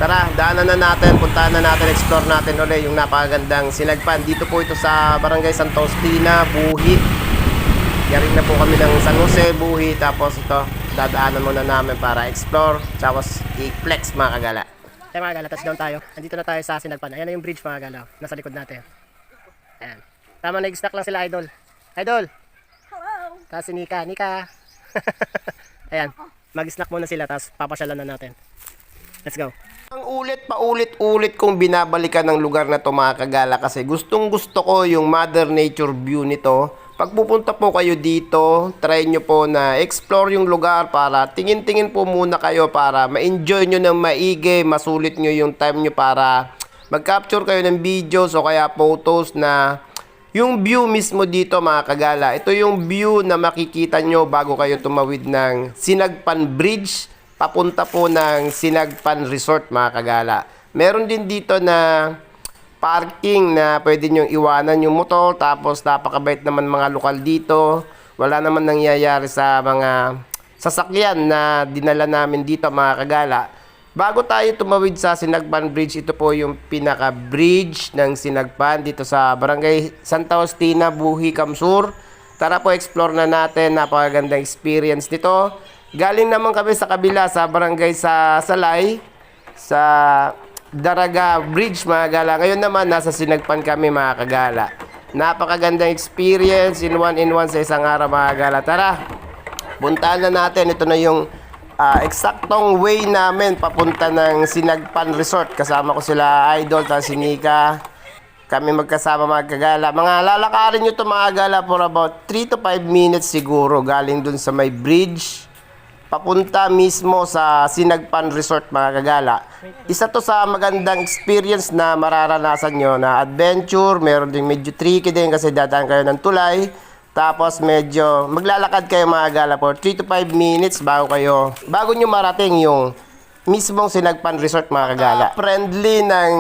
Tara, daanan na natin, puntahan na natin, explore natin ulit yung napakagandang Sinagpan. Dito po ito sa Barangay Santa Faustina, Buhi. Galing na po kami ng San Jose, Buhi. Tapos ito, dadaanan muna namin para explore. Tapos i-flex mga kagala. Ay mga kagala, touchdown tayo. Andito na tayo sa Sinagpan. Ayan na yung bridge mga kagala. Nasa likod natin. Ayan. Tama, nag-stack lang sila, Idol. Idol! Hello! Kasi Nika. Ayan, mag-snack muna sila, tapos papasyalan na natin. Let's go. Ang paulit-ulit kong binabalikan ng lugar na to mga kagala kasi gustong gusto ko yung Mother Nature view nito. Pag pupunta po kayo dito, try nyo po na explore yung lugar para tingin-tingin po muna kayo para ma-enjoy nyo ng maigi, masulit nyo yung time nyo para mag-capture kayo ng videos o kaya photos na yung view mismo dito mga kagala. Ito yung view na makikita nyo bago kayo tumawid ng Sinagpan Bridge papunta po ng Sinagpan Resort mga kagala. Meron din dito na parking na pwede nyong iwanan yung motor, tapos napakabait naman mga lokal dito. Wala naman nangyayari sa mga sasakyan na dinala namin dito mga kagala. Bago tayo tumawid sa Sinagpan Bridge, ito po yung pinaka-bridge ng Sinagpan dito sa Barangay Santa Faustina, Buhi, Kamsur. Tara po, explore na natin. Napakagandang experience nito. Galing naman kami sa kabila sa Barangay sa Salay, sa Daraga Bridge mga kagala. Ngayon naman, nasa Sinagpan kami mga kagala. Napakagandang experience in one sa isang araw mga kagala. Tara, puntahan na natin. Ito na yung eksaktong way namin papunta ng Sinagpan Resort. Kasama ko sila Idol, tapos si Nika. Kami magkasama mga kagala. Mga lalakarin nyo ito mga kagala for about 3 to 5 minutes siguro. Galing dun sa may bridge papunta mismo sa Sinagpan Resort mga kagala. Isa to sa magandang experience na mararanasan nyo na adventure. Meron din medyo tricky din kasi dadaan kayo ng tulay. Tapos medyo maglalakad kayo mga kagala for 3 to 5 minutes bago nyo marating yung mismong Sinagpan Resort mga kagala. Friendly ng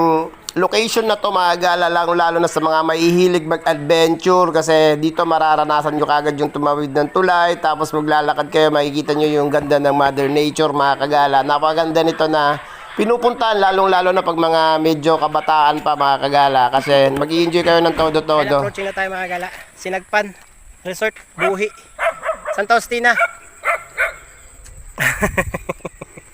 location na to mga kagala, lalo na sa mga mahihilig mag-adventure kasi dito mararanasan nyo kagad yung tumawid ng tulay, tapos maglalakad kayo, makikita nyo yung ganda ng Mother Nature mga kagala. Napakaganda nito na pinupuntahan lalo na pag mga medyo kabataan pa mga kagala kasi mag-i-enjoy kayo ng todo-todo. Approaching na tayo mga kagala, Sinagpan Resort, Buhi, Santa Faustina.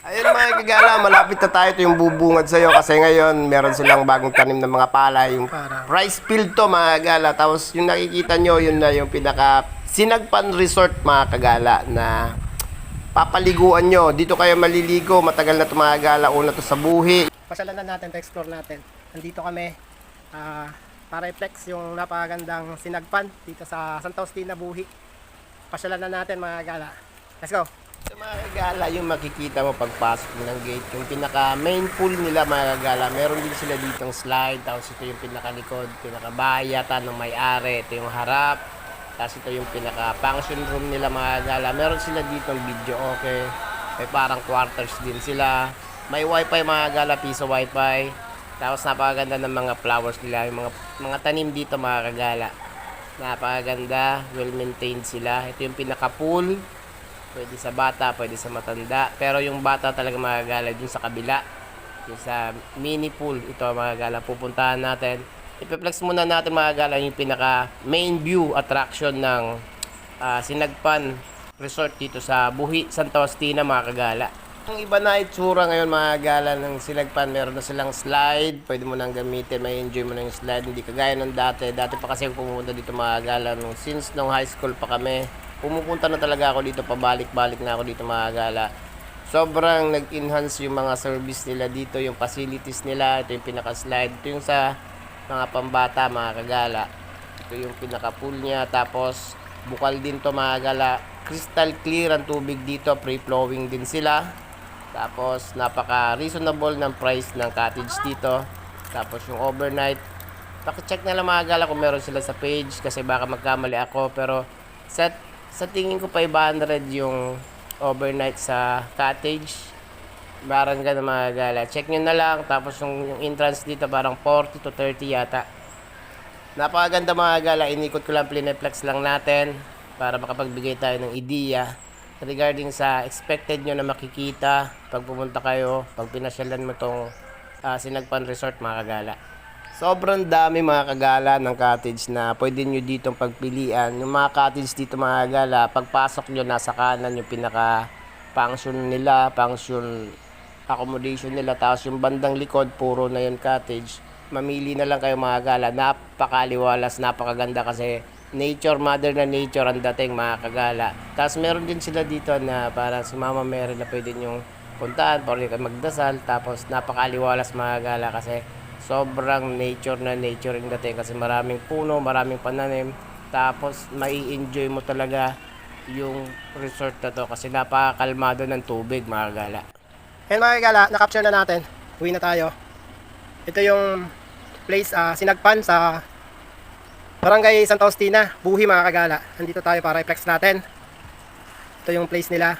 Ayun mga kagala, malapit na tayo. Ito yung bubungad sa'yo kasi ngayon meron silang bagong tanim ng mga palay. Yung rice field to mga kagala. Tapos yung nakikita nyo, yun na yung pinaka Sinagpan Resort mga kagala na papaliguan nyo. Dito kayo maliligo. Matagal na ito mga kagala. Una to sa Buhi. Pasyalan na natin, explore natin. Nandito kami para i-flex yung napakagandang Sinagpan dito sa Santa Faustina, Buhi. Pasyalan na natin mga kagala. Let's go! Sa mga kagala, yung makikita mo pagpasok ng gate, yung pinaka main pool nila mga kagala, meron din sila ditong slide, tapos ito yung pinakalikod, pinakabayatan ng may-ari, ito yung harap, tapos ito yung pinaka function room nila mga kagala, meron sila ditong video okay, may parang quarters din sila, may wifi mga kagala, piso wifi, tapos napakaganda ng mga flowers nila, yung mga tanim dito mga kagala, napakaganda, well maintained sila, ito yung pinaka pool. Pwede sa bata, pwede sa matanda. Pero yung bata talaga magagala dun sa kabila. Yung sa mini pool, ito magagala. Pupuntahan natin. Ipiplex muna natin magagala yung pinaka main view attraction ng Sinagpan Resort dito sa Buhi, Santa Faustina mga kagala. Ang iba na itsura ngayon mga kagala ng Sinagpan. Meron na silang slide. Pwede mo nang gamitin. May enjoy mo na yung slide. Hindi kagaya ng dati. Dati pa kasi pumunta dito mga kagala. Since nung high school pa kami. Pumupunta na talaga ako dito, pabalik-balik na ako dito mga kagala. Sobrang nag-enhance yung mga service nila dito, yung facilities nila. Ito yung pinaka-slide, ito yung sa mga pambata mga kagala. Ito yung pinaka-pool niya, tapos bukal din to mga kagala. Crystal clear ang tubig dito, free-flowing din sila. Tapos napaka-reasonable ng price ng cottage dito. Tapos yung overnight, paki-check na lang mga kagala kung meron sila sa page kasi baka magkamali ako, pero sa tingin ko 500 yung overnight sa cottage. Parang ganun mga kagala. Check nyo na lang. Tapos yung entrance dito parang 40 to 30 yata. Napakaganda mga kagala. Inikot ko lang, plineplex lang natin para makapagbigay tayo ng ideya regarding sa expected nyo na makikita pag pumunta kayo, pag pinasyalan mo tong Sinagpan Resort mga kagala. Sobrang dami mga kagala ng cottage na pwede nyo ditong pagpilian. Yung mga cottage dito mga kagala, pagpasok nyo nasa kanan yung pinaka pension nila, pension accommodation nila. Tapos yung bandang likod, puro na yung cottage. Mamili na lang kayo mga kagala. Napakaliwalas, napakaganda kasi nature, mother na nature ang dating mga kagala. Tapos meron din sila dito na parang si Mama Mary na pwede nyong puntaan, pwede kayo magdasal. Tapos napakaliwalas mga kagala kasi sobrang nature na nature yung dating kasi maraming puno, maraming pananim. Tapos mai-enjoy mo talaga yung resort na to kasi napakakalmado ng tubig mga kagala. And mga kagala, na-capture na natin. Uwi na tayo. Ito yung place Sinagpan sa Barangay Santa Faustina, Buhi mga kagala. Nandito tayo para i-flex natin. Ito yung place nila.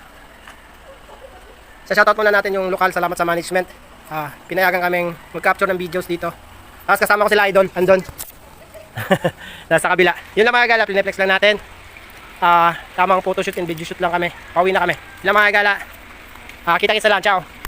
Sa shoutout muna natin yung lokal, salamat sa management. Pinayagan kaming mag-capture ng videos dito. Tapos kasama ko sila idol, andun. Nasa kabila. Yun lang mga kagala, piniflex lang natin. Tamang photoshoot and video shoot lang kami. Pauwi na kami. Yun lang mga kagala. Kita-kita lang, ciao.